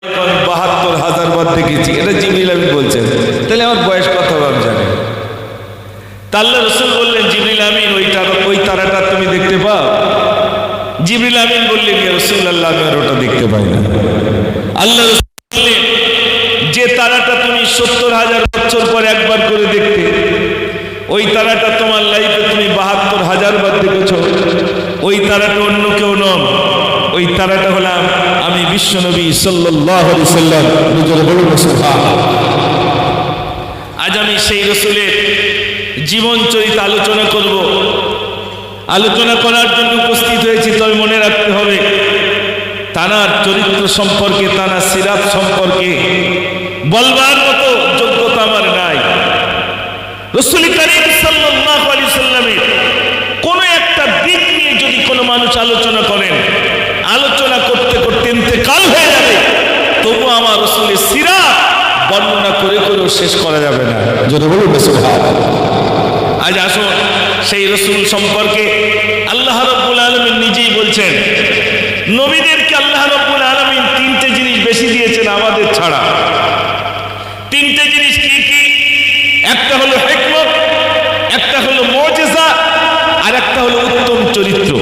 আমি ৭২,০০০ বার দেখেছি, এটা জিবরিল আমিন বলছেন। তাহলে আমার বয়স কত হবে আমি জানি। তা আল্লাহ রাসূল বললেন, জিবরিল আমিন ওই তারাটা তুমি দেখতে পাও? জিবরিল আমিন বললেন, ইয়া রাসূলুল্লাহ আমি আর ওটা দেখতে পাই না। আল্লাহ রাসূল বললেন, যে তারাটা তুমি ৭০,০০০ বছর পর একবার করে দেখতে, ওই তারাটা তোমার লাইফে তুমি ৭২,০০০ বার দেখেছ। ওই তারাটা অন্য কেউ নন, ওই তারাটা হলাম আমি বিশ্বনবী সাল্লাল্লাহু আলাইহি সাল্লাম। আজ আমি সেই রাসূলের জীবন চরিত্র আলোচনা করব। আলোচনা করার জন্য উপস্থিত হয়েছি, তবে মনে রাখতে হবে তানার চরিত্র সম্পর্কে, তানার সিরাত সম্পর্কে বলবার মতো যোগ্যতা আমার নাই। রাসূল করিম সাল্লাল্লাহু আলাইহি সাল্লামের কোনো একটা দিক নিয়ে যদি কোনো মানুষ আলোচনা করেন, আলোচনা করতে করতে ইন্তেকাল হয়ে যাবে, তবু আমার রাসূলের সিরাত বর্ণনা করে করেও শেষ করা যাবে না। যদি বলুন সুবহানাল্লাহ। আজ আসুন সেই রাসূল সম্পর্কে আল্লাহ রাব্বুল আলামিন নিজেই বলছেন, নবীদেরকে আল্লাহ রাব্বুল আলামিন তিনটে জিনিস বেশি দিয়েছেন আমাদের ছাড়া। তিনটে জিনিস কি কি? একটা হলো হিকমত, একটা হলো মুজিজা, আর একটা হলো উত্তম চরিত্র।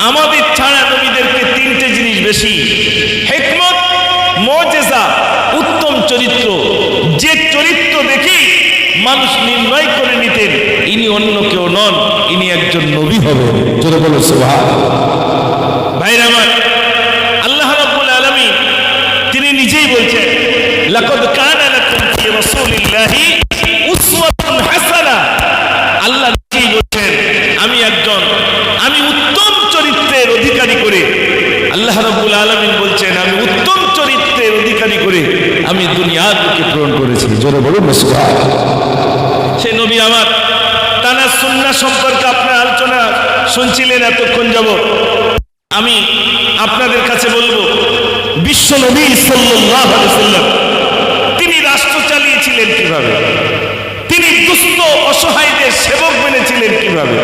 আমাদের ছাড়া নবীদেরকে তিনটে জিনিস বেশি, হিকমত, মুজিজা, উত্তম চরিত্র। যে চরিত্র দেখি মানুষ নির্ণয় করে নিতেন ইনি অন্য কেউ নন, ইনি একজন নবী হবে। জোরে বলো সুবহানাল্লাহ। ভাইরা আমার, আল্লাহ রাব্বুল আলামিন তিনি নিজেই বলছেন, লাকাদ কানা লাকুম ফি রাসূলিল্লাহি উসওয়াতুন হাসানাহ। আল্লাহ নিজেই বলছেন আমি উত্তম চরিত্রের অধিকারী করে, আল্লাহ রাব্বুল আলামিন বলছেন আমি উত্তম চরিত্রের অধিকারী করে আমি দুনিয়ার বুকে প্রেরণ করেছি। জোরে বলুন সুবহানাল্লাহ। সে নবী আমার, তানার সুন্নাহ সম্পর্কে আপনার আলোচনা শুনছিলেন এতক্ষণ যাবত। আমি আপনাদের কাছে বলবো, বিশ্ব নবী সাল্লাল্লাহু আলাইহি ওয়াসাল্লাম তিনি রাষ্ট্র চালিয়েছিলেন কিভাবে, তিনি দুস্থ অসহায়দের সেবক বনেছিলেন কিভাবে,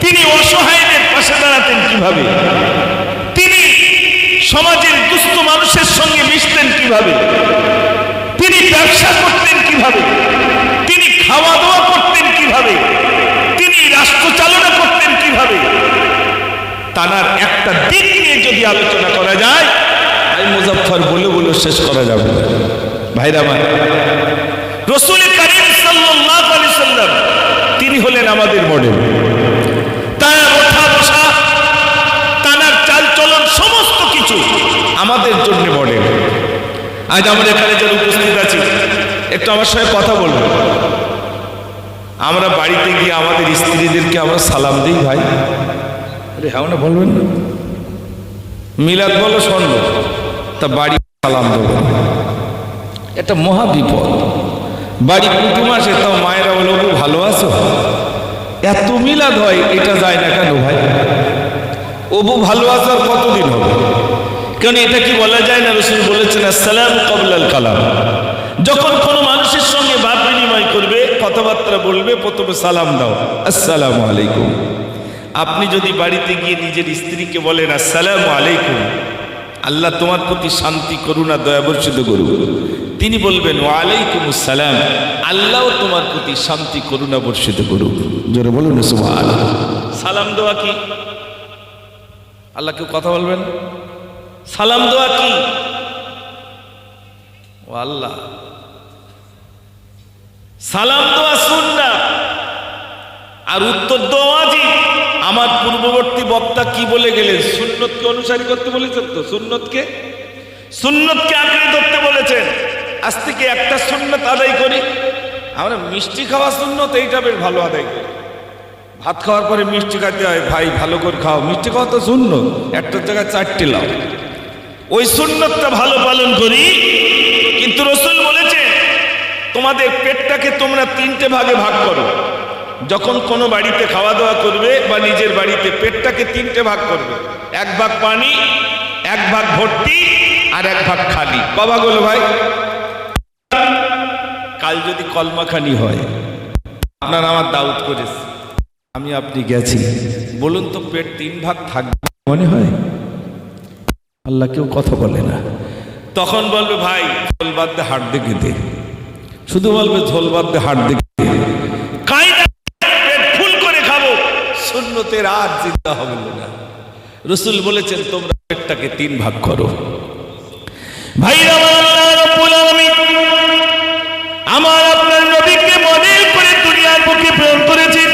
তিনি অসহায়দের পাশে দাঁড়াতেন কিভাবে, তিনি সমাজের দুস্থ মানুষের সঙ্গে মিশতেন কিভাবে, তিনি ব্যবসা করতেন কিভাবে, তিনি খাওয়া দাওয়া করতেন কিভাবে, তিনি রাষ্ট্র চালনা করতেন কিভাবে, তার একটা দিক নিয়ে যদি আলোচনা করা যায় আই মুজাফফর বলে বলে শেষ করা যাবে না। ভাইরা আমার, রাসূল করিম সাল্লাল্লাহু আলাইহি সাল্লাম তিনি হলেন আমাদের মডেল। তার ওঠা বসা, তার চাল চলন, সমস্ত কিছু আমাদের জন্য মডেল। আজ আমরা এখানে যারা উপস্থিত আছি, একটু আমার সঙ্গে কথা বলবো। আমরা বাড়িতে গিয়ে আমাদের স্ত্রীদেরকে আমরা সালাম দিই ভাই? আরে হ্যাঁ না বলবেন না? মিলাদ বলো স্বর্ণ, তা বাড়ি সালাম দেবো, এটা মহা বিপদ। বাড়ি কুটুম আসে, তাও মায়েরা বলো ভালো আছো, এত মিলাদ হয়, এটা যায় না কেন ভাই? ওবু ভালো আসার কতদিন হবে? কারণ এটা কি বলা যায় না, রাসূল বলেছেন আসসালামু ক্বাবলাল কালাম। যখন কোনো মানুষের সঙ্গে ভাব বিনিময় করবে, কথাবার্তা বলবে, প্রথমে সালাম দাও, আসসালামু আলাইকুম। আপনি যদি বাড়িতে গিয়ে নিজের স্ত্রীকে বলেন আসসালামু আলাইকুম, আল্লাহ তোমার প্রতি শান্তি করুণা দয়া বর্ষিত করুন, তিনি বলবেন ওয়া আলাইকুমুস সালাম, আল্লাহ তোমার প্রতি শান্তি করুণা বর্ষিত করুন। জোরে বলুন সুবহানাল্লাহ। সালাম দেওয়া কি? আল্লাহ কেউ কথা বলবেন? সালাম দেওয়া কি? ও আল্লাহ, সালাম দেওয়া সুন্নাহ আর উত্তর দেওয়া ওয়াজিব। আমার পূর্ববর্তী বক্তা কি বলে গেলেন? সুন্নতকে অনুসারী করতে বলেছেন তো, সুন্নতকে আঁকড়ে ধরতে বলেছেন। আজ থেকে একটা সুন্নত আদায় করি আমরা। মিষ্টি খাওয়া সুন্নত, এইটা বেশ ভালো আদায় করি। ভাত খাওয়ার পরে মিষ্টি খাইতে হয়, ভাই ভালো করে খাও। মিষ্টি খাওয়া তো সুন্নত, একটার জায়গায় 4টে লাও, ওই সুন্নতটা ভালো পালন করি। কিন্তু রাসূল বলেছে তোমাদের পেটটাকে তোমরা 3টে ভাগে ভাগ করো। যখন কোনো বাড়িতে খাওয়া দাওয়া করবে বা নিজের বাড়িতে, পেটটাকে 3টে ভাগ করবে। 1 ভাগ পানি, 1 ভাগ ভর্তি, আর 1 ভাগ খালি। বাবা বলো ভাই, কাল যদি কলমাখানি হয়, আপনার আমার দাওয়াত করেছে, আমি আপনি গেছি, বলুন তো পেট 3 ভাগ থাকবে মনে হয়? আল্লাহ কেউ কথা বলে না। তখন বলবে ভাই ঝোল বাদ দিয়ে হাট দেখে দে, শুধু বলবে ঝোল বাদ দিয়ে হাট দেখে দে, পেট ফুল করে খাবো, সুন্নতের আর জিন্দা হবে না। রাসূল বলেছেন তোমরা পেটটাকে 3 ভাগ করো। ভাইরা আল্লাহ রাব্বুল আলামিন আমার আপনার নবীকে মনে করে দুনিয়ার বুকে প্রেরণ করেছেন।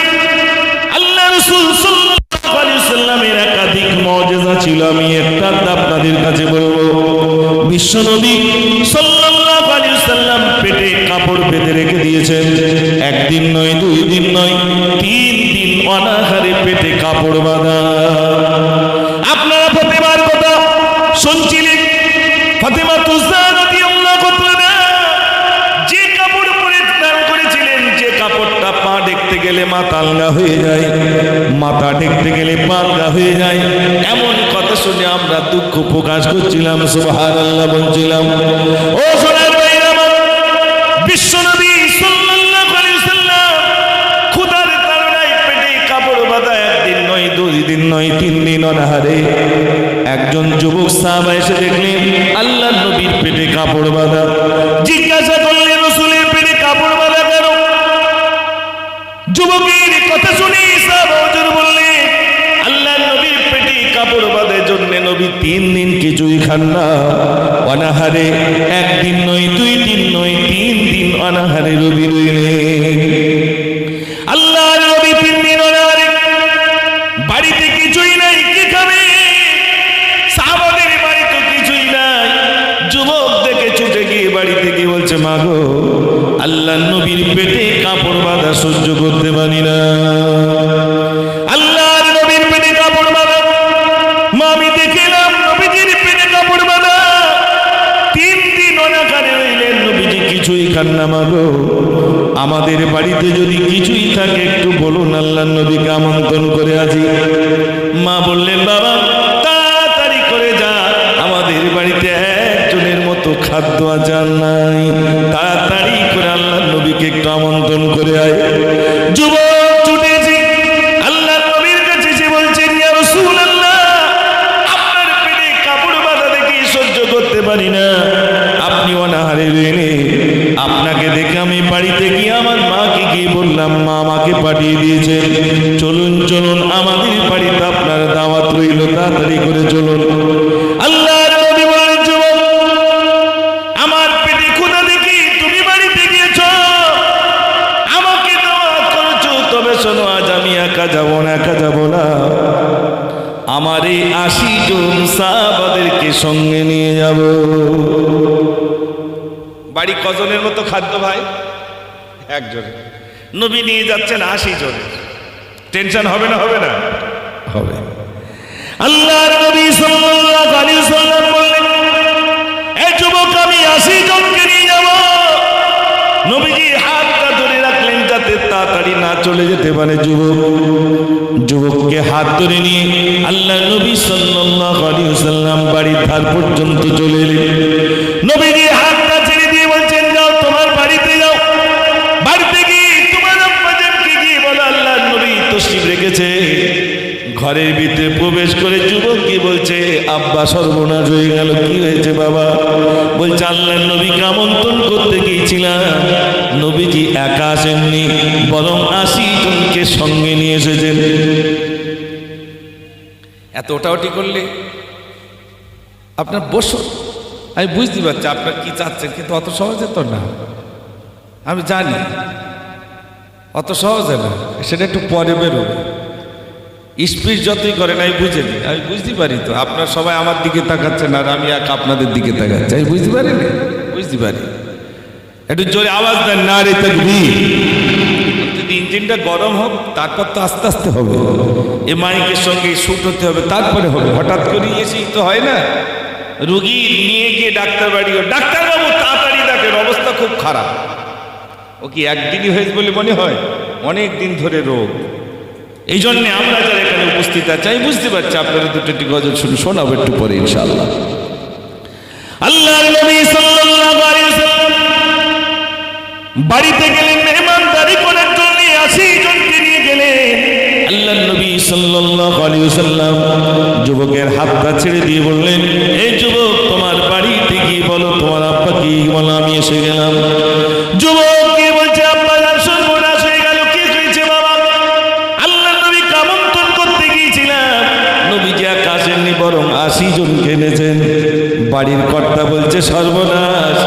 আল্লাহ রাসূল সাল্লাল্লাহু আলাইহি ওয়াসাল্লামের একাধিক মুজিজা ছিল, আমি একটা আপনাদের কাছে বলবো। বিশ্ব নবী সাল্লাল্লাহু আলাইহি ওয়াসাল্লাম পেটে কাপড় বেঁধে রেখে দিয়েছেন। একদিন নয়, 2 দিন নয়, 3 দিন অনাহারে পেটে কাপড় বাঁধা। আপনারা ফাতেমার কথা শুনছিলেন। ফাতেমা তুজা রাদিয়াল্লাহু তাআলা যে কাপড় পরে স্নান করেছিলেন, যে কাপড়টা পা ঢেকতে গেলে মাথা আলগা হয়ে যায়, মাথা ঢেকতে গেলে পা আলগা হয়ে যায়, এমন কথা শুনে আমরা দুঃখ প্রকাশ করছিলাম, সুবহানাল্লাহ বলছিলাম। ও সোনার ভাইরা আমার, বিশ্বনবী সাল্লাল্লাহু আলাইহি ওয়াসাল্লাম ক্ষুধার তাড়নায় পেটে কাপড় বাঁধা, একদিন নয়, 2 দিন নয়, 3 দিন অনাহারে। একজন যুবক সাহাবা এসে দেখলেন আল্লাহর নবীর পেটে কাপড় বাঁধা। জিজ্ঞাসা করলেন রাসূলের পেটে কাপড় বাঁধা কেন? যুবকের কথা শুনে সাহাবা হুজুর বললেন আল্লাহর নবীর পেটে কাপড় বাঁধার জন্য নবী 3 দিন কিছুই খান না, অনাহারে। 1 দিন নয়, 2 দিন নয়, 3 দিন অনাহারে নবী রইলেন। আল্লাহর নবী 3 দিন অনাহারে, বাড়িতে কিছুই নাই, কি খাবে? সাহাবাদের বাড়িতে কিছুই নাই। যুবক দেখে ছুটে গিয়ে বাড়িতে গিয়ে বলছে মা গো, আল্লাহর নবীর পেটে কাপড় বাঁধা সহ্য করতে পারি না। আল্লাহর নবীর পেটে কাপড় বাঁধা, মা আমি দেখলাম নবীজির পেটে কাপড় বাঁধা। 3 দিন অনাহারে রইলেন, নবীজি কিছুই খান না। মা গো, আমাদের বাড়িতে যদি কিছুই থাকে একটু বলুন, আল্লাহর নবীকে আমন্ত্রণ করে আছি। মা বললেন বাবা তাড়াতাড়ি করে যা, আমাদের বাড়িতে একজনের মতো খাদ্য আচার নাই, তাড়াতাড়ি করে আল্লাহর নবীকে একটু আমন্ত্রণ করে আয়। যুবক ছুটেছি আল্লাহর নবীর কাছে, এসে বলছেন ইয়া রাসূলুল্লাহ, আপনার পেটে কাপড় বাঁধা দেখে সহ্য করতে পারি না, আপনি অনাহারে রইলেন। আপনাকে দেখে আমি বাড়িতে গিয়ে আমার মাকে গিয়ে বললাম, মা আমাকে পাঠিয়ে দিয়েছে, চলুন চলুন আমাদের বাড়িতে আপনার দাওয়াত রইল, তাড়াতাড়ি করে চলুন। আল্লাহর নবী বলেন যুবক, আমার পেটে ক্ষুধা দেখি তুমি বাড়িতে গিয়েছ, আমাকে দাওয়াত করেছো, তবে শোনো আজ আমি একা যাব না, একা যাব না, আমার এই 80 জন সাহাবাদেরকে সঙ্গে নিয়ে যাব। বাড়ি কজনের মতো খাদ্য ভাই? 1 জনের। নবী নিয়ে যাচ্ছেন 80 জনের। টেনশন হবে না? হবে না? হবে। আল্লাহর নবী সাল্লাল্লাহু আলাইহি ওয়াসাল্লাম বললেন এই যুবক আমি 80 জনকে নিয়ে যাব। নবীজি হাতটা ধরে রাখলেন যাতে তাড়াতাড়ি না চলে যেতে পারে যুবককে হাত ধরে নিয়ে আল্লাহর নবী সাল্লাল্লাহু আলাইহি ওয়াসাল্লাম বাড়ির ধার পর্যন্ত চলে এলেন। নবীজি হাতটা ছেড়ে দিয়ে বলছেন যাও তোমার বাড়িতে যাও, বাড়িতে গিয়ে তোমার আব্বাজানকে গিয়ে বলো আল্লাহর নবী তশরিফ রেখেছে। ঘরের ভিতরে প্রবেশ করে যুবক কি বলছে আব্বা সর্বনাশ হয়ে গেল। কি হয়েছে বাবা? বলছে আল্লাহর নবীকে আমন্ত্রণ করতে গিয়েছিলাম, নবীজি একা আসেননি, বরং 80 জনকে সঙ্গে নিয়ে এসেছেন। এত ওটাওটি করলে আপনার বসুন, আমি বুঝতে পারছি আপনার কি চাচ্ছেন, কিন্তু অত সহজে তো না, আমি জানি অত সহজে না, সেটা একটু পরে বেরোবে। স্পিড যতই করেন আমি বুঝিনি, আমি বুঝতে পারি তো আপনার সবাই আমার দিকে তাকাচ্ছেন আর আমি এক আপনাদের দিকে তাকাচ্ছি, আমি বুঝতে পারি না, বুঝতে পারি। একটু জোরে আওয়াজ দেন না রে তাকবীর। যদি ইঞ্জিনটা গরম হোক তারপর তো আস্তে আস্তে হবে, এ মাইকের সঙ্গে শুট হতে হবে, তারপরে হবে। হঠাৎ করে এসেই তো হয় না। রুগী নিয়ে গিয়ে ডাক্তার বাড়ি, ডাক্তারবাবু তাড়াতাড়ি দেখেন অবস্থা খুব খারাপ। ও কি একদিনই হয়েছে বলে মনে হয়? অনেক দিন ধরে রোগ। এই জন্য আমরা যারা এখানে উপস্থিত আছি আমি বুঝতে পারছি আপনারা দুটো গজল শুনে শোনাবো একটু পরে ইনশাআল্লাহ। আল্লাহর নবী সাল্লাল্লাহু আলাইহি ওয়াসাল্লাম বাড়িতে গেলেন মেহমানদারি করার জন্য, 80 জনকে নিয়ে গেলেন। আল্লাহর নবী সাল্লাল্লাহু আলাইহি ওয়াসাল্লাম যুবকের হাতটা ছেড়ে দিয়ে বললেন এই যুবক তোমার বাড়িতে গিয়ে কর্তা বলছে সর্বনাশ,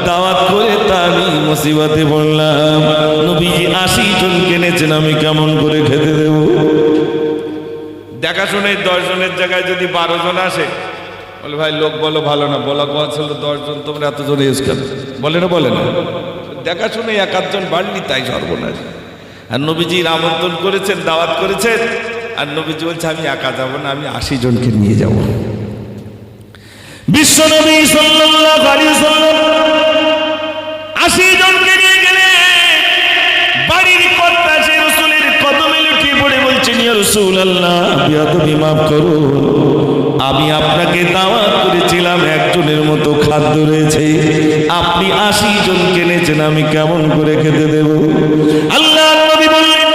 দাওয়াত করে তা আমি মুসিবতে পড়লাম। নবীজি 80 জন কিনেছেন, আমি কেমন করে খেতে দেব? দেখাশোনায় 10 জনের জায়গায় যদি 12 জন আসে, বলে ভাই লোক বলো ভালো না, বলা কথা হলো 10 জন, তোমরা এত জন ইউজ করো, বলে না। দেখাশোনায় 1-8 জন বাড়লি তাই সর্বনাশ। আর নবীজির আমন্ত্রণ করেছেন, দাওয়াত করেছেন, আর নবীজি বলছে আমি একা যাব না, আমি 80 জনকে নিয়ে যাব। বিশ্ব নবী সাল্লাল্লাহু আলাইহি ওয়াসাল্লাম 80 জনকে নিয়ে গেলেন। বাড়ির কর্তা সে রাসূলের কদমে লুটিয়ে পড়ে বলছেন, ইয়া রাসূলুল্লাহ, বেয়াদবি মাফ করুন, আমি আপনাকে দাওয়াত করেছিলাম, একজনের মতো খাদ্য রয়েছে, আপনি 80 জন কিনেছেন, আমি কেমন করে খেতে দেব? আল্লাহর নবী বললেন,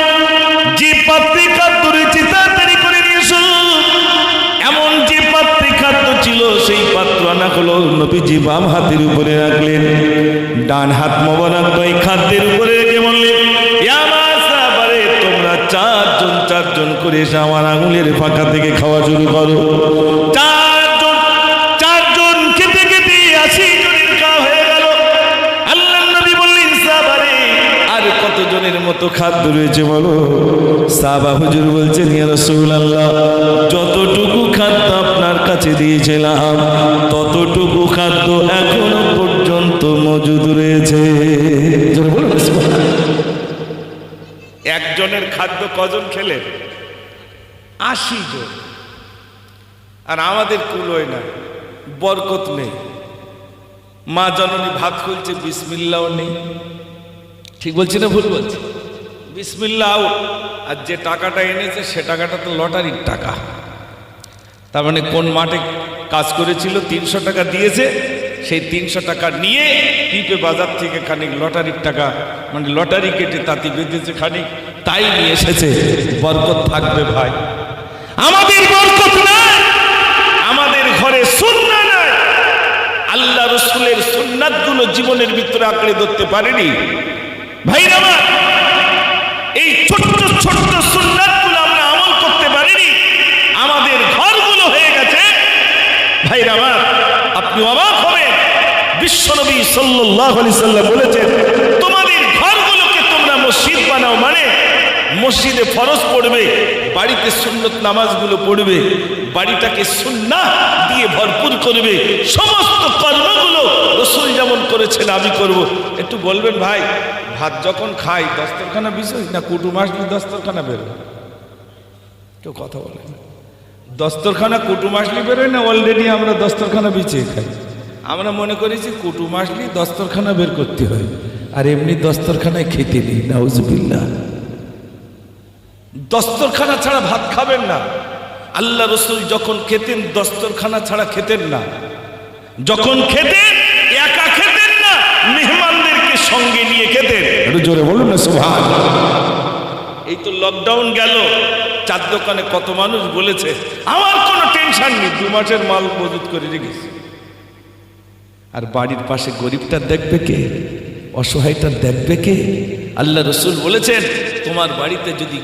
যে পাত্রে খাদ্য রয়েছে তাড়াতাড়ি করে নিয়ে এসো। এমন যে পাত্রে খাদ্য ছিল সেই পাত্র আনা হলো। নবীজি বাম হাতের উপরে রাখলেন, ডান হাত মোবারক ওই খাদ্যের উপরে রেখে বললেন, ইয়া মাসাবারে, তোমরা 4 জন করে এসে আমার আঙুলের ফাঁকা থেকে খাওয়া শুরু করো। 4 জন খেতে খেতে 80 জনের খাওয়া হয়ে গেল। আল্লাহর নবী বললেন, সাহাবারে আর কতজনের মতো খাদ্য রয়েছে বলো? সাহাবা হুজুর বলছেন, ইয়া রাসূলুল্লাহ, যতটুকু খাদ্য আপনার কাছে দিয়েছিলাম ততটুকু খাদ্য এখনো পর্যন্ত মজুদ রয়েছে। একজনের খাদ্য কজন খেলেন? 80 জন। আর আমাদের কুলোয় না, বরকত নেই। মা জননী ভাত খুলছে, বিসমিল্লাহও নেই। ঠিক বলছি না ভুল বলছি? বিসমিল্লাহ আউট। আর যে টাকাটা এনেছে সে টাকাটা তো লটারির টাকা। তার মানে কোন মাঠে কাজ করেছিল 300 টাকা দিয়েছে, সেই 300 টাকা নিয়ে পিপে বাজার থেকে খানিক লটারির টাকা, মানে লটারি কেটে তাতে বেঁধেছে খানিক, তাই নিয়ে এসেছে। বরকত থাকবে ভাই। আমাদের বরকত নাই, আমাদের ঘরে সুন্নাহ নাই। আল্লাহ রাসূলের সুন্নাতগুলো জীবনের ভিতরে আঁকড়ে ধরতে পারেনি। ভাইরা আমার, এই ছোট্ট ছোট্ট সুন্নাতগুলো আমরা আমল করতে পারিনি, আমাদের ঘরগুলো হয়ে গেছে। ভাইরা আমার, আপনি অবাক হবেন, বিশ্বনবী সাল্লাল্লাহু আলাইহি সাল্লাম বলেছেন, তোমাদের ঘরগুলোকে তোমরা মসজিদ বানাও, মানে মসজিদে ফরজ পড়বে, বাড়িতে সুন্নত নামাজগুলো পড়বে, বাড়িটাকে সুন্নাহ দিয়ে ভরপুর করবে, সমস্ত কর্মগুলো রাসূল যেমন করেছেন আমি করব। একটু বলবেন ভাই, ভাত যখন খাই দস্তরখানা বিষয় না কুটুম আসলে দস্তরখানা বেরোয়? কেউ কথা বলে না। দস্তরখানা কুটুম আসলে বেরোয় না, অলরেডি আমরা দস্তরখানা বিছিয়ে খাই। আমরা মনে করেছি কুটুম আসলে দস্তরখানা বের করতে হয়, আর এমনি দস্তরখানায় খেতে নেই। নাউজুবিল্লাহ। দস্তরখানা ছাড়া ভাত খাবেন না। আল্লাহ রাসূল যখন খেতেন দস্তরখানা ছাড়া খেতেন না। যখন খেতেন একা খেতেন না, মেহমানদেরকে সঙ্গে নিয়ে খেতেন। একটু জোরে বলুন না সুবহানাল্লাহ। এই তো লকডাউন গেল, 4 দোকানে কত মানুষ বলেছে আমার কোনো টেনশন নেই, 2 মাসের মাল মজুত করে রেখেছি। আর বাড়ির পাশে গরিবটা দেখবে কে? অসহায়টা দেখবে কে? আল্লাহ রাসূল বলেছেন, তোমার বাড়িতে যদি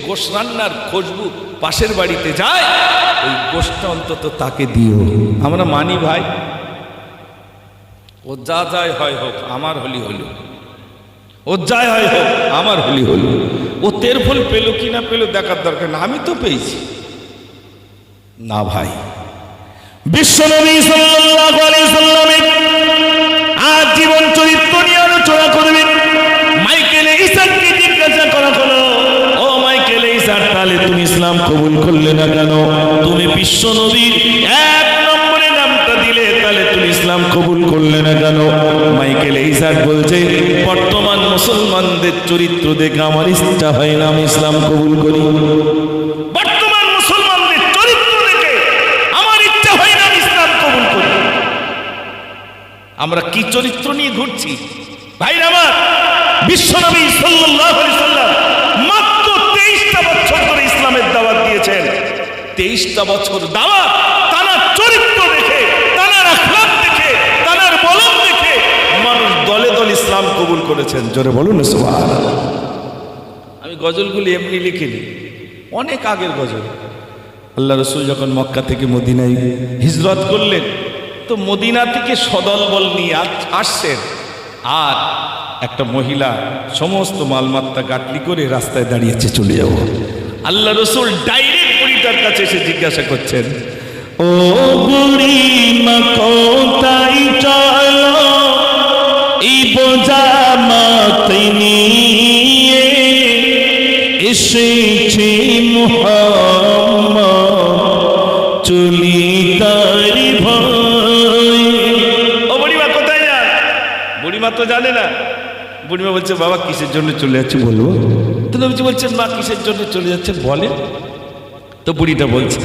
গোশ রান্নার খুশবু পাশের বাড়িতে যায়, ওই গোশটা অন্তত তাকে দিও। আমরা মানি ভাই, ও যা যায় হয় হোক, আমার হলি হলো, ও যাই হয় হোক, আমার হলি হলো। ও তের ফল পেল কি না পেল দেখার দরকার না, আমি তো পেয়েছি না ভাই। বিশ্বনবী সাল্লাল্লাহু আলাইহি সাল্লামের আজীবন চরিত্র নিয়ে আলোচনা করবেন। মাইকেল ইসাককে জিজ্ঞাসা করা হলো, ও মাইকেল ইসাক, তাহলে তুমি ইসলাম কবুল করলে না কেন? তুমি বিশ্বনবীর 1 নম্বরে নামটা দিলে, তাহলে তুমি ইসলাম কবুল করলে না কেন? মাইকেল ইসাক বলছে, বর্তমান মুসলমানদের চরিত্র দেখে আমার ইচ্ছা হয় না আমি ইসলাম কবুল করি। বর্তমান মুসলমানদের চরিত্র দেখে আমার ইচ্ছা হয় না আমি ইসলাম কবুল করি। আমরা কি চরিত্র নিয়ে ঘুরছি ভাইরা আমার? বিশ্বনবী সাল্লাল্লাহু আলাইহি সাল্লাম মাত্র 23টা বছর ধরে ইসলামের দাওয়াত দিয়েছেন। 23টা বছর দাওয়াত, তার চরিত্র দেখে, তার আখলাক দেখে, তার বলন দেখে মানুষ দলে দলে ইসলাম কবুল করেছেন। জোরে বলুন না সুবহানাল্লাহ। আমি গজলগুলি এমনি লিখিনি, অনেক আগের গজল। আল্লাহ রাসূল যখন মক্কা থেকে মদিনায় হিজরত করলেন তো মদিনা থেকে সদলবল নিয়ে আসছেন, আর একটা মহিলা সমস্ত মালমাত্তা গাটলি করে রাস্তায় দাঁড়িয়েছে, চলে যাব। আল্লাহ রসুল ডাইরেক্ট বুড়িটার কাছে এসে জিজ্ঞাসা করছেন, ও বুড়ি মা কোথায় চলো এই বোঝা মাথায় নিয়ে, এসেছে মুহাম্মদ চলি তারি ভয়। ও বুড়িমা কোথায় যান? বুড়িমা তো জানে না। বুড়িমা বলছে, বাবা কিসের জন্য চলে যাচ্ছে বলবো? তো নবীজি বলছেন, মা কিসের জন্য চলে যাচ্ছেন বলেন। তো বুড়িটা বলছে,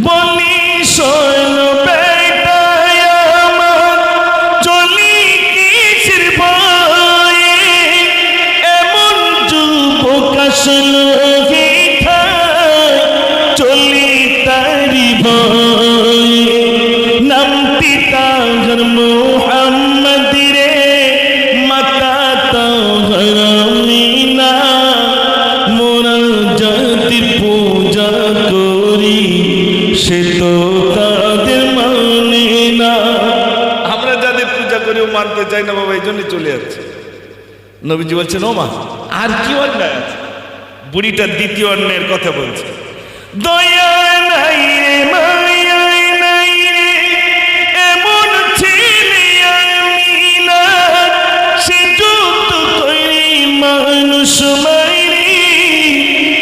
বলি শোন বেটা আমার, চলি কিসের ভয়ে, এমন যুবক আসলো চলি তারি ভয়ে, নামটি তার মুহাম্মদ রে, মাতা তার আমিনা, মোরা জাতি পূজা করি সে তো তাদের মানে না। আমরা যাদের পূজা করিও মানতে চাই না বাবা, এই জন্য চলে যাচ্ছে। নবীজি বলছেন, ও মা আর কি অন্যায় আছে? বুড়িটার দ্বিতীয় অন্যায়ের কথা বলছে, দয়া নাই রে মায়া নাই রে, এমন ছেলে আমি না, সে যুক্ত করি মানুষ মাইরি,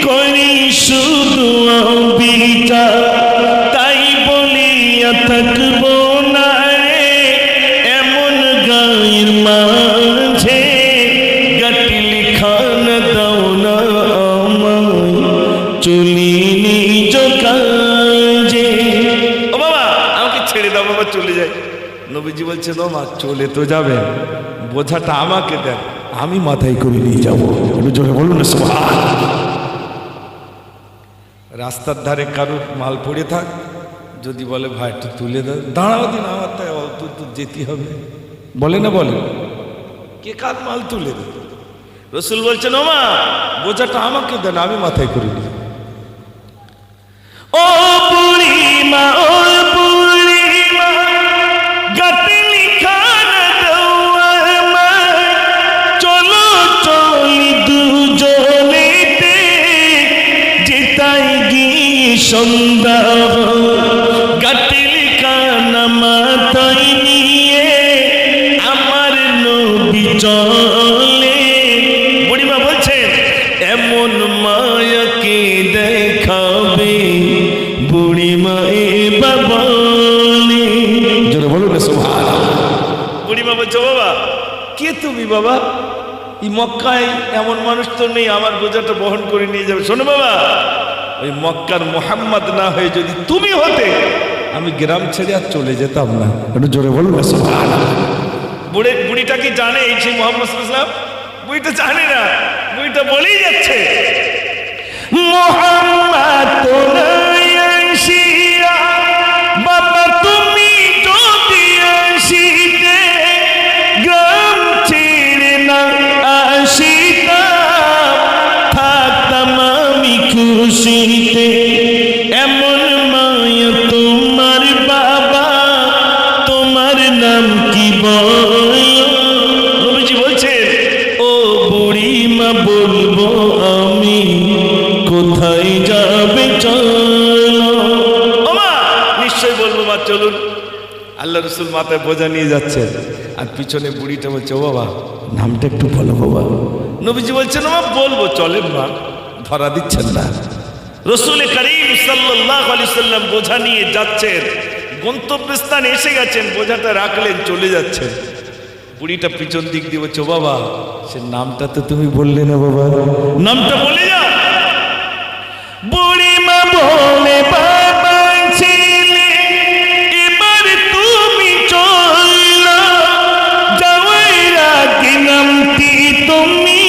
করি শুধু বিচার, তাই বলিয়া থাকবো না রে, এমন গায়ের মাঝে গাটলি খানা দাও না আমায়, চলি নিজ কাজে। ও বাবা আমাকে ছেড়ে দাও বাবা, চলে যাই। নবীজি বলছেন, ও মা চলে তো যাবে, বোঝাটা আমাকে দেন, আমি মাথায় করে নিয়ে যাবো। জোরে বলুন না সুবহানাল্লাহ। রাস্তার ধারে কারোর মাল পড়ে থাক, যদি বলে ভাই একটু তুলে দাও, দাঁড়াও দিন, আমার তাই তো যেতে হবে, বলে না বলে, কে কার মাল তুলে দেবে? রসুল বলছেন, ও মা বোঝাটা আমাকে দেন, আমি মাথায় করে নিই। ও বুড়ি মা, ও বুড়ি মা, গাটলি খানা দাও আমায়, চলো চলি দুজনেতে, যেতাই গিয়ে সন্ধ্যা, গাটলি খানা মাথায় নিয়ে আমার নবী চলে। বুড়িমা বলছেন, এমন মায়াকে দেখাবে বুড়িমা এবার বলে। জোরে বলুন না সুবহানাল্লাহ। বুড়িমা বলছে, বাবা কে তুমি বাবা? এই মক্কায় এমন মানুষ তো নেই আমার বোঝাটা বহন করে নিয়ে যাবে। শোনো বাবা, ওই মক্কার মুহাম্মদ না হয়ে যদি তুমি হতে, আমি গ্রাম ছেড়ে আর চলে যেতাম না। একটু জোরে বলুন না সুবহানাল্লাহ। বুড়িটা কি জানে এই সেই মুহাম্মদ সাল্লাল্লাহু আলাইহি ওয়াসাল্লাম? বুড়িটা জানে না, বুড়িটা বলেই যাচ্ছে, মুহাম্মদ তো নাই আসিয়া, বাবা তুমি যদি আসিতে, গ্রাম ছেড়ে না আসিতাম, থাকতাম আমি খুশিতে, এমন মায়া তোমার বাবা, তোমার নাম কি বলো? নবীজি বলছেন, ও বুড়ি মা বলবো আমি, কোথায় যাবে চলো। ও মা নিশ্চয় বলবো মা, চলুন। আল্লাহ রসুল মাথায় বোঝা নিয়ে যাচ্ছেন, আর পিছনে বুড়িটা বলছে, ও বাবা নামটা একটু বলো বাবা। নবীজি বলছেন, ও মা বলবো, চলেন মা, ধরা দিচ্ছেন না। রসুল করিম সাল্লাল্লাহু আলাইহি সাল্লাম বোঝা নিয়ে যাচ্ছেন, গন্তব্যস্থানে এসে গেছেন, বোঝাটা রাখলেন, চলে যাচ্ছেন। বুড়িটা পিছন দিক দিয়ে বলছে, ও বাবা সে নামটা তো তুমি বললে না বাবা, নামটা বলে যাও। বুড়ি মা বলে, বাবা ছেলে এবার তুমি চলো, যাওয়ার আগে নামটি তুমি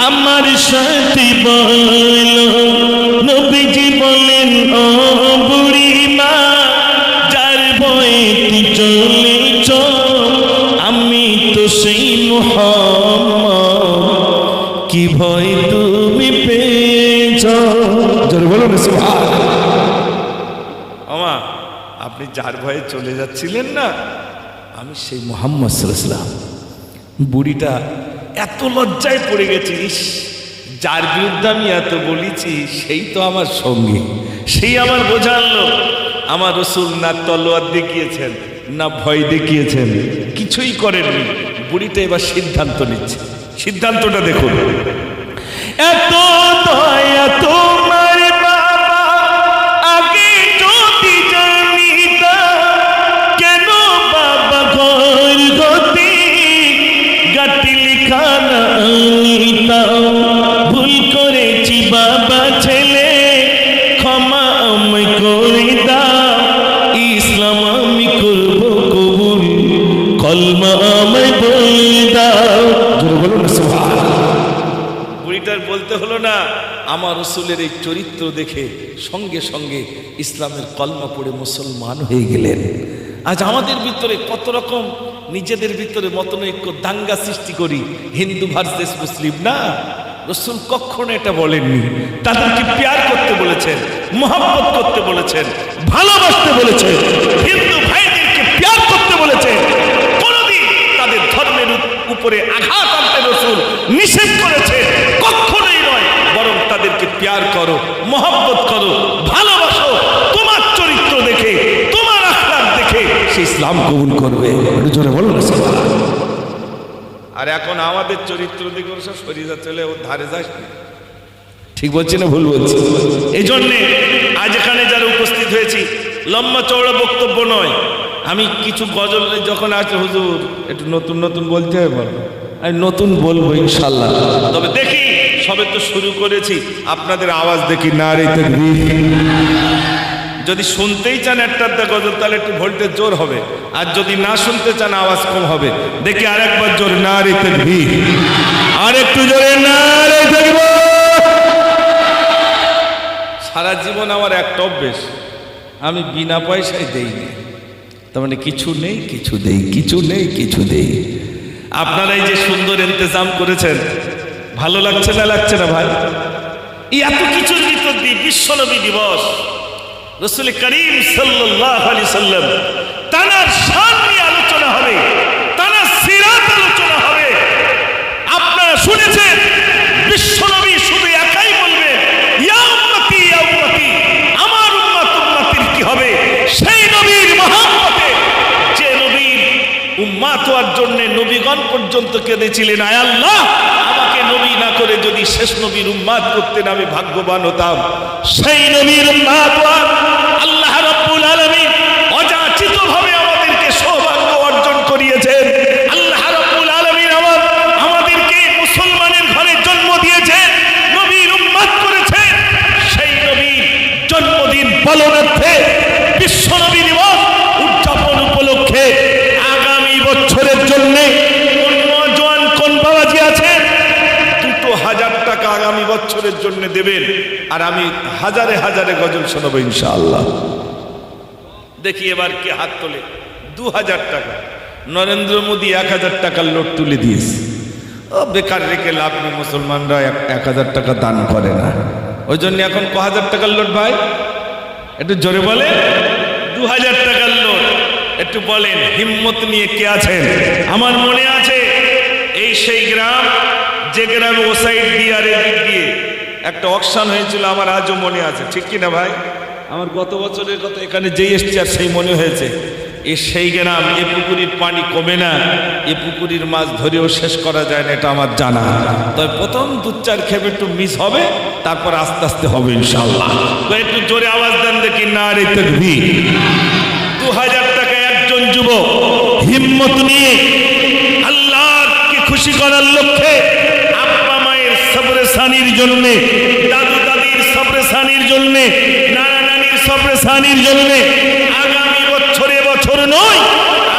আমার সাথে বলো। নবীজি বলেন, ও বুড়ি মা, যার ভয়ে তুই চলেছ, আমি তো সেই মুহাম্মদ, কি ভয় তুমি পেয়েছ। জোরে বলুন সুবহানাল্লাহ। আমা আপনি যার ভয়ে চলে যাচ্ছিলেন না, আমি সেই মুহাম্মদ সাল্লাল্লাহু আলাইহি ওয়াসাল্লাম। বুড়িটা এত লজ্জায় পড়ে গেছে, ইস, যার বিরুদ্ধে আমি এত বলেছি সেই তো আমার সঙ্গী, সেই আমার বোঝালো। আমার রসুল না তলোয়ার দেখিয়েছেন, না ভয় দেখিয়েছেন, কিছুই করেননি। বুড়িটা এবার সিদ্ধান্ত নিচ্ছে। সিদ্ধান্তটা দেখুন। এত দয়া তোমার বাবা, আগে যদি জানিতাম, কেন বাবা ঘর গতি গাটি লিখা না আনিতাম। ভুল করেছি বাবা ছেলে, ক্ষমা আমায় করে দাও। ইসলাম আমি করব কবুল, কলমা আমায় বলে দাও। জোরে বলুন না সুবহানাল্লাহ। বুড়িটার বলতে হলো না, আমার রসুলের এই চরিত্র দেখে সঙ্গে সঙ্গে ইসলামের কলমা পড়ে মুসলমান হয়ে গেলেন। আজ আমাদের ভিতরে কত রকম নিজেদের ভিতরে মতনৈক্য, দাঙ্গা সৃষ্টি করি, হিন্দু ভার্সেস মুসলিম। না, রসুল কখনো এটা বলেননি। তাদেরকে প্যার করতে বলেছেন, মহব্বত করতে বলেছেন, ভালোবাসতে বলেছেন, হিন্দু ভাইদেরকে প্যার করতে বলেছেন। কোনদিন তাদের ধর্মের উপরে আঘাত আনতে রসুল নিষেধ করেছেন, কখনোই নয়। বরং তাদেরকে প্যার করো, মহব্বত করো, ভালোবাসো। তোমার চরিত্র দেখে, তোমার আখলাক দেখে সে ইসলাম কবুল করবে। জোরে বলুন না সুবহানাল্লাহ। আর এখন আমাদের চরিত্র দেখে সব সরিয়ে চলে, ওর ধারে যাস। ঠিক বলছি না ভুল বলছি? এই জন্যে আজ এখানে যারা উপস্থিত হয়েছি, লম্বা চওড়া বক্তব্য নয়। আমি কিছু গজল যখন আছে, হুজুর একটু নতুন নতুন বলতে হয়, বলো। আমি নতুন বলবো ইনশাল্লাহ। তবে দেখি, সবে তো শুরু করেছি, আপনাদের আওয়াজ দেখি নারে তাকবীর। যদি শুনতেই চান একটা গজল, তাহলে একটু ভোল্টেজ জোর হবে। আর যদি না শুনতে চান, আওয়াজ কম হবে। দেখি আরেকবার জোর নারে তাকবীর, আর একটু জোরে নারে তাকবীর। সারা জীবন আমার একটা অভ্যেস, আমি বিনা পয়সায় দেইনি। তার মানে কিছু নেই কিছু দেই, কিছু নেই কিছু দেই। আপনারাই যে সুন্দর ইন্তজাম করেছেন, ভালো লাগছে না লাগছে না ভাই? এই এত কিছুর ভিতর দিয়ে বিশ্বনবী দিবস, রাসূল করিম সাল্লাল্লাহু আলাইহি সাল্লাম তানার শান নিয়ে আলোচনা হবে, তানার সিরাত আলোচনা হবে। আপনারা শুনেছেন বিশ্বনবী শুধু একাই বলবেন, ইয়া উম্মতি ইয়া উম্মতি, আমার উম্মত উম্মতির কি হবে? সেই নবীর মহব্বতে, যে নবীর উম্মত হওয়ার জন্য নবীগণ পর্যন্ত কেঁদেছিলেন, আয় আল্লাহ, আমাকে নবী না করে যদি শেষ নবীর উম্মত করতেন, আমি ভাগ্যবান হতাম। সেই নবীর উম্মত আল্লাহ রাব্বুল আলামিন অযাচিতভাবে আমাদেরকে সৌভাগ্য অর্জন করিয়েছেন। আল্লাহ রাব্বুল আলামিন আমাদেরকে মুসলমানের ঘরে জন্ম দিয়েছেন, নবীর উম্মত করেছেন। সেই নবীর জন্মদিন পালনার্থে বিশ্বনবী দিবস উদযাপন উপলক্ষে আগামী বছরের জন্য কোন নওজোয়ান, কোন বাবাজি আছেন, ২০০০ টাকা আগামী বছরের জন্য দেবেন, আর আমি হাজারে হাজারে গজল শোনাবো ইনশাআল্লাহ। দেখি এবার কে হাত তোলে। ২০০০ টাকা। নরেন্দ্র মোদী ১০০০ টাকার নোট তুলে দিয়েছে। ও বেকার রেখে লাভ নেই, মুসলমানরা ১০০০ টাকা দান করে না। ওই জন্য এখন ক হাজার টাকার নোট ভাই? একটু জোরে বলে। ২০০০ টাকার নোট। একটু বলেন হিম্মত নিয়ে কে আছেন? আমার মনে আছে এই সেই গ্রাম, যে গ্রামে ও সাইড দিয়ে আর এদিক দিয়ে একটা অকশন হয়েছিল, আমার আজও মনে আছে। ঠিক কিনা ভাই? আমার গত বছরের কথা এখানে যেই এসছি আর সেই মনে হয়েছে। এ সেই গ্রাম, এ পুকুরির পানি কমে না, এ পুকুরির মাছ ধরেও শেষ করা যায় না, এটা আমার জানা। তবে প্রথম ২-৪ খেপ একটু মিস হবে, তারপর আস্তে আস্তে হবে ইনশাআল্লাহ। তো একটু জোরে আওয়াজ দেন দেখি নারে তাকবীর। ২০০০ টাকা একজন যুবক হিম্মত নিয়ে আল্লাহকে খুশি করার লক্ষ্যে, আব্বা মায়ের সবরেসানির জন্য, দাদু দাদির সবরেসানির জন্য, নানা নানির সবরেসানির জন্য আগামী বছরে, বছর নয়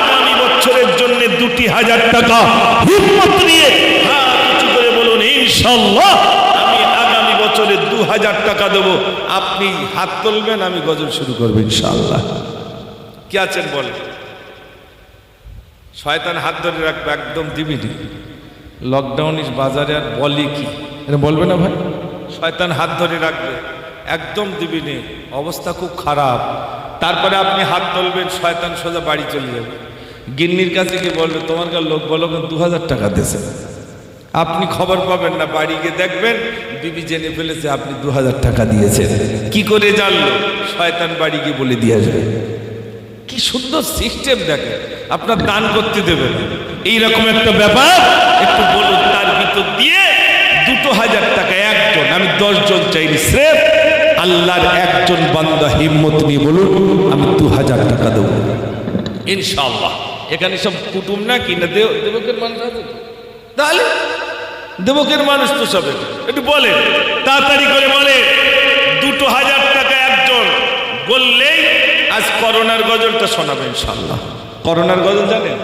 আগামী বছরের জন্য ২০০০ টাকা হিম্মত নিয়ে হাত উঁচু করে বলুন ইনশাআল্লাহ আমি আগামী বছরে ২০০০ টাকা দেবো। আপনি হাত তুলবেন, আমি গজল শুরু করবো ইনশাআল্লাহ। কি আছেন বলেন? শয়তান হাত ধরে রাখবে, একদম দিবিনি। লকডাউন বাজারে আর বলে কি এটা বলবে না ভাই? শয়তান হাত ধরে রাখবে, একদম দিবিনি। অবস্থা খুব খারাপ। তারপরে আপনি হাত তুলবেন, শয়তান সোজা বাড়ি চলে যাবে। গিন্নির কাছে গিয়ে বলবে তোমার কাছে লোক বলো 2000 টাকা দিয়েছে। আপনি খবর পাবেন না, বাড়ি গিয়ে দেখবেন বিবি জেনে ফেলেছে আপনি 2000 টাকা দিয়েছেন। কি করে জানলো? শয়তান বাড়ি গিয়ে বলে দিয়ে আসবে। কি সুন্দর সিস্টেম দেখেন, আপনার দান করতে দেবে না, এইরকম একটা ব্যাপার। একটু বলুন তার ভিতর দিয়ে 2000 টাকা একজন, আমি 10 জন চাইনি, স্রেফ আল্লাহর একজন বান্দা হিম্মত নিয়ে বলুন আমি 2000 টাকা দেবো ইনশাআল্লাহ। এখানে সব কুটুম না কি না দেবকের মানুষ আছে, তাহলে দেবকের মানুষ তো সব একটু বলেন, তাড়াতাড়ি করে বলে 2000 টাকা একজন বললেই আজ করোনার গজলটা শোনাবে ইনশাআল্লাহ। করোনার গজল জানেন?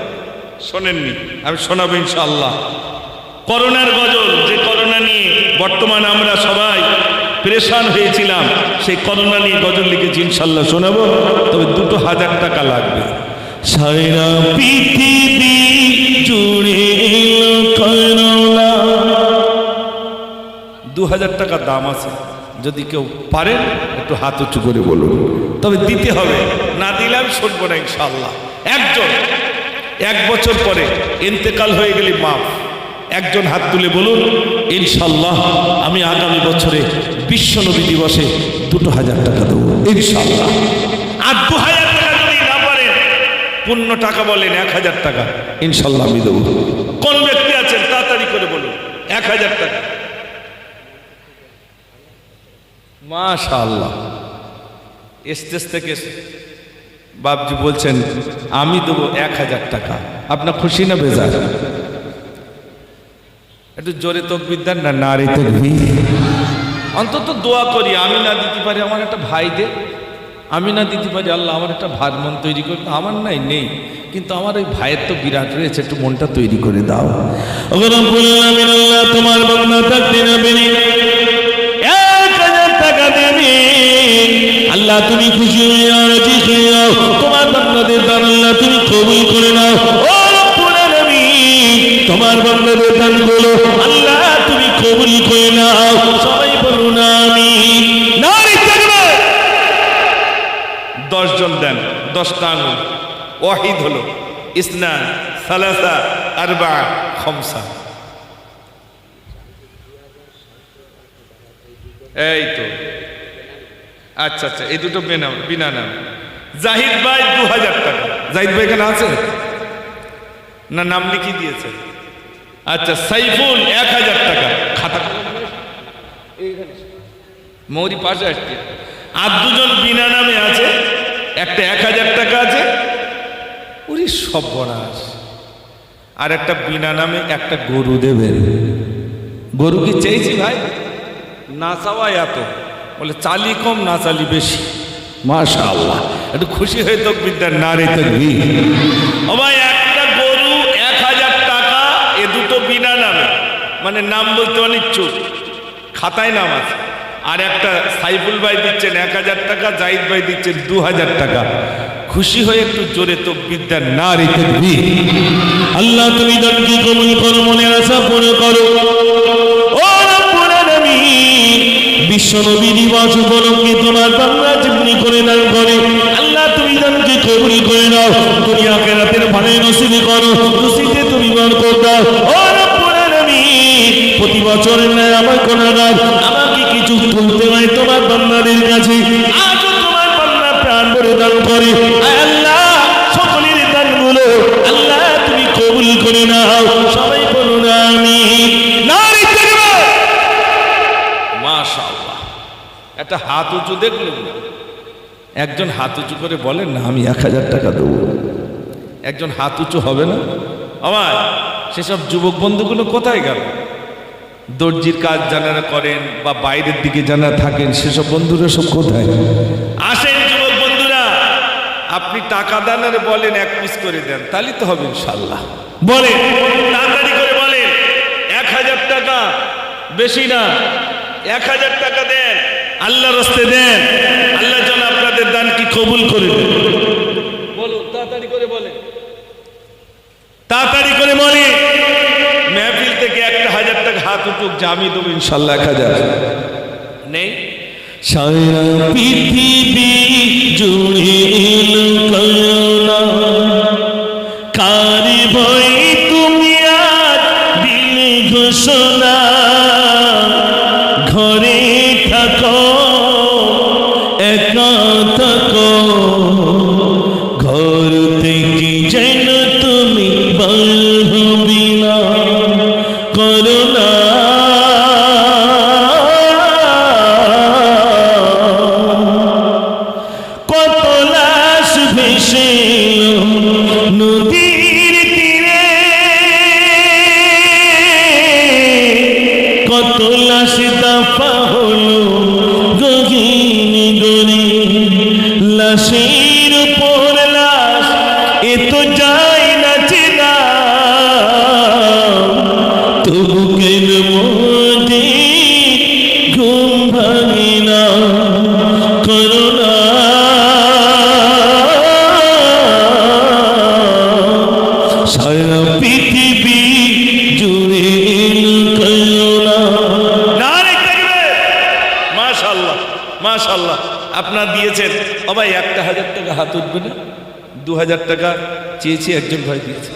শোনেননি? আমি শোনাবো ইনশাআল্লাহ করোনার গজল। যে করোনা নিয়ে বর্তমান আমরা সবাই পরেশান হয়েছিলাম, সেই করোনা নিয়ে গজল লিখেছি ইনশাআল্লাহ শোনাবো। তবে 2000 টাকা লাগবে। সারা পৃথিবী জুড়ে এলো করোনা, 2000 টাকা দাম আছে। যদি কেউ পারেন একটু হাত উঁচু করে বলুন, তবে দিতে হবে, না দিলে আমি শুনবো না ইনশাআল্লাহ। একজন 1 বছর পরে ইন্তেকাল হয়ে গেলে মাফ। একজন হাত তুলে বলুন ইনশাআল্লাহ আমি আগামী বছরে বিশ্ব নবী দিবসে 2000 টাকা দেবো ইনশাআল্লাহ। আর 2000 টাকা যদি না পারেন, পূর্ণ টাকা বলেন 1000 টাকা ইনশাআল্লাহ আমি দেবো। কোন ব্যক্তি আছেন তাড়াতাড়ি করে বলুন 1000 টাকা। মাশাআল্লাহ, স্টেজ থেকে বাবজি বলছেন আমি দেবো 1000 টাকা। আপনার খুশি না বেজার? একটু জোরে তাকবীর দেন না, নারে তাকবীর। অন্তত দোয়া করি, আমি না দিতে পারি আমার একটা ভাই দে, আমি না দিতে পারি আল্লাহ আমার একটা ভার মন তৈরি করে। আমার নাই নেই, কিন্তু আমার ওই ভাইয়ের তো বিরাট রয়েছে, একটু মনটা তৈরি করে দাও। আল্লাহ তোমার বান্দা থাকতে না বেরি 1000 টাকা দেবে আল্লাহ, তুমি খুশি হয়ে রাজি হয়ে যাও। তোমার বান্দাদের দান আল্লাহ তুমি কবুল করে নাও। ও রব্বুল আলামিন, তোমার বান্দাদের দানগুলো আল্লাহ তুমি কবুল করে নাও। সবাই বলুন আমিন। নারে তাকবীর। 10 জন দেন, 10টা আঙুল। ওয়াহিদ হলো ইসনান, সালাসা, আরবা, খামসা। এই তো আচ্ছা আচ্ছা, এই দুটো বিনা নাম। জাহিদ ভাই 2000 টাকা। জাহিদ ভাই এখানে আছে না? নাম লিখে দিয়েছে। আচ্ছা, সাইফুল 1000 টাকা। খাতা মৌরি পাশে আসছে। আর 2 জন বিনা নামে আছে, একটা 1000 টাকা আছে। ওরে সর্বনাশ। আর একটা বিনা নামে একটা গরু দেবেন। গরু কি চেয়েছি ভাই? না চাওয়া এত, বলে চালি কম না চালি বেশি। মাশাআল্লাহ, একটু খুশি হয়ে তাকবীর দেন, নারে তাকবীর। ও ভাই, একটা গরু 1000 টাকা, এ দুটো বিনা নামে, মানে নাম বলতে অনিচ্ছুক, খাতায় নাম আছে। আর একটা সাইফুল ভাই দিচ্ছেন 1000 টাকা, জাহিদ ভাই দিচ্ছেন 2000 টাকা। খুশি হয়ে একটু জোরে তাকবীর দেন, নারে তাকবীর। আল্লাহ তুমি দানকে কবুল করো, মনের আশা পূরণ করো। ও রব্বুল আলামিন, বিশ্ব নবী দিবস উপলক্ষে তোমার বান্দা জীবনী করে দান করে আল্লাহ তুমি দানকে কবুল করে নাও। দুনিয়া আখিরাতের ভালো নসিব করো, নসিবে তুমি বরকত দাও। ও রব্বুল আলামিন, প্রতি বছরের ন্যায় আমার গুনাহগার আমাকে কিছু তুলতে হয় তোমার বান্দাদের কাছে। আজও তোমার বান্দা প্রাণ ভরে দান করে। আল্লাহ সকলের দানগুলো আল্লাহ তুমি কবুল করে নাও। সবাই বলুন আমিন। নারে তাকবীর। মাশাআল্লাহ, একটা হাত উঁচু দেখলো। একজন হাত উঁচু করে বলেন না আমি 1000 টাকা দেবো। একজন হাত উঁচু হবে না? আমার সেসব যুবক বন্ধুগুলো কোথায় গেল? দর্জির কাজ যারা করেন বা বাইরের দিকে যারা থাকেন, সেসব বন্ধুরা সব কোথায়? আসেন যুবক বন্ধুরা, আপনি টাকা দেন আর বলেন 1 পিস করে দেন, তাহলে তো হবে ইনশাআল্লাহ। বলে তাড়াতাড়ি করে বলেন 1000 টাকা, বেশি না, 1000 টাকা দেন, আল্লাহর রাস্তায় দেন। আল্লাহ যেন আপনাদের দান কি কবুল করে দেন। বলুন তাড়াতাড়ি করে বলেন, তাড়াতাড়ি করে বলে। মেহফিল থেকে 1000 টাকা হাত উঠুক, যে আমি দেবো ইনশাআল্লাহ 1000। নেই? সারা পৃথিবী জুড়ে লুকায়না কারি ভয় তুমি আজ দিলে ঘোষণা ঘরে থাকো একা থাকো ঘর থেকে যেন তুমি বলবি না করুণা কত লাশ ভেসে নদীর তীরে কত লাশ দফা হলো গহীন গরে লাশের উপর লাশ এ তো যায় না চেনা তবু কেন মধ্যে ঘুম ভাঙে না করুণা সারা পৃথিবী জুড়ে লুকায়না। নারে তাকবীর! মাশাআল্লাহ মাশাআল্লাহ। আপনার দিয়েছেন ও ভাই 1,000 টাকা হাত উঠবে না? 2,000 টাকা চেয়েছি, একজন ভাই দিয়েছে।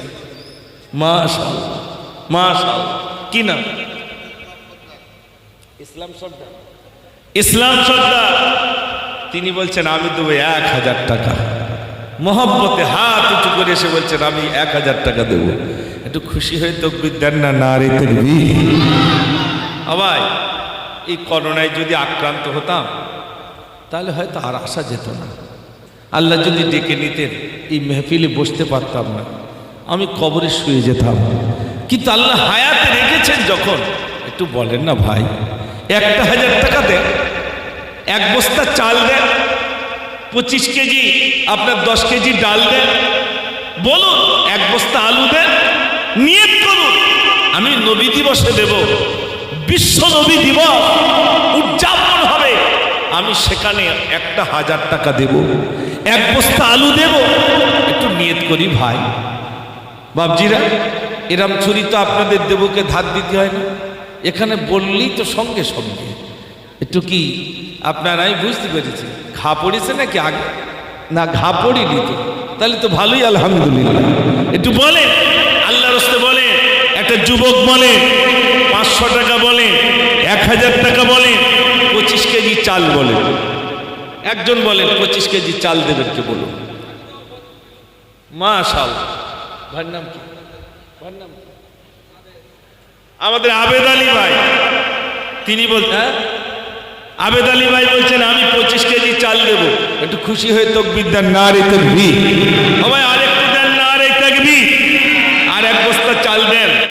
মাশাআল্লাহ মাশাআল্লাহ। কি নাম? ইসলাম সর্দার। ইসলাম সর্দার তিনি বলছেন আমি দেবো 1,000 টাকা। মোহব্বতে হাত উঁচু করে এসে বলছেন আমি 1,000 টাকা দেব। একটু খুশি হয়ে তাকবীর দেন না? নারে তাকবীর! ভাই এই করোনায় যদি আক্রান্ত হতাম তাহলে হয়তো আর আসা যেত না। আল্লাহ যদি ডেকে নিতেন এই মেহফিলে বসতে পারতাম না, আমি কবরে শুয়ে যেতাম। কিন্তু আল্লাহ হায়াতে রেখেছেন যখন, একটু বলেন না ভাই, 1,000 টাকা দেন, 1 বস্তা চাল দেন, 25 কেজি আপনার 10 কেজি ডাল দেন, বলুন 1 বস্তা আলু দেন, নিয়ত করুন আমি নবী দিবসে দেব, বিশ্ব নবী দিবস উদযাপন হবে, আমি সেখানে 1,000 টাকা দেব, 1 বস্তা আলু দেব। একটু নিয়ত করি ভাই। বাবজিরা এরম ছুরি তো আপনাদের দেবকে ধার দিতে হয় না, এখানে বললেই তো সঙ্গে সঙ্গে। একটু কি আপনারাই বুঝতে পেরেছি ঘা পড়েছে নাকি আগে? না, ঘা পড়িনি তো, তাহলে তো ভালোই আলহামদুলিল্লাহ। একটু বলে আল্লাহ রাস্তে বলে, একটা যুবক বলে 500 টাকা বলে, 1,000 টাকা বলে, 25 কেজি চাল বলে। একজন বলেন 25 কেজি চাল দেবেন, কে বলুন? মাশাআল্লাহ। ভাইয়ের নাম কি? ভাইয়ের নাম আমাদের আবেদ আলী ভাই, তিনি বলছেন আবেদ আলী ভাই বলছেন আমি 25 কেজি চাল দেব। একটু খুশি হয়ে তাকবীর দেন, নারে তাকবীর!